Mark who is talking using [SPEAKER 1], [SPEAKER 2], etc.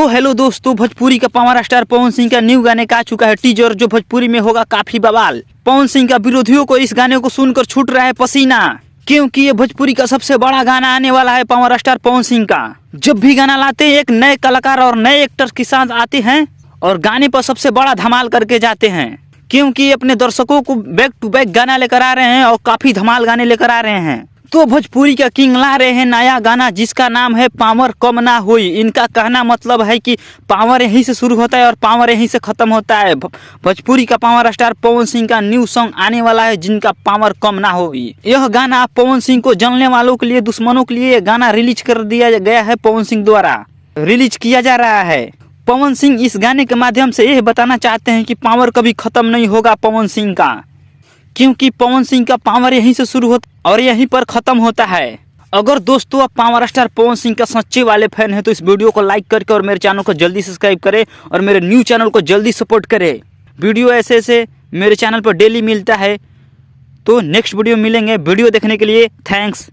[SPEAKER 1] Hello दोस्तों, भोजपुरी का power star Pawan Singh का न्यू गाने का आ चुका है टीजर, जो भोजपुरी में होगा काफी बवाल। पवन सिंह का विरोधियों को इस गाने को सुनकर छूट रहा है पसीना, क्योंकि ये भोजपुरी का सबसे बड़ा गाना आने वाला है पावर स्टार पवन सिंह का। जब भी गाना लाते हैं एक नए कलाकार और नए एक्टर के साथ आते हैं और गाने पर सबसे बड़ा धमाल करके जाते हैं, क्योंकि अपने दर्शकों को बैक टू बैक गाना लेकर आ रहे हैं और काफी धमाल गाने लेकर आ रहे हैं। तो भोजपुरी का किंग ला रहे हैं नया गाना जिसका नाम है पावर कम ना हुई। इनका कहना मतलब है कि पावर यहीं से शुरू होता है और पावर यहीं से खत्म होता है। भोजपुरी का पावर स्टार पवन सिंह का न्यू सॉन्ग आने वाला है जिनका पावर कम ना हुई। यह गाना पवन सिंह को जानने वालों के लिए, दुश्मनों के लिए गाना रिलीज कर दिया गया है। पवन सिंह द्वारा रिलीज किया जा रहा है। पवन सिंह इस गाने के माध्यम से यह बताना चाहते हैं कि पावर कभी खत्म नहीं होगा पवन सिंह का, क्योंकि पवन सिंह का पावर यहीं से शुरू होता और यहीं पर खत्म होता है। अगर दोस्तों आप पावर स्टार पवन सिंह का सच्चे वाले फैन हैं तो इस वीडियो को लाइक करके और मेरे चैनल को जल्दी सब्सक्राइब करें और मेरे न्यू चैनल को जल्दी सपोर्ट करें। वीडियो ऐसे मेरे चैनल पर डेली मिलता है। तो नेक्स्ट वीडियो मिलेंगे। वीडियो देखने के लिए थैंक्स।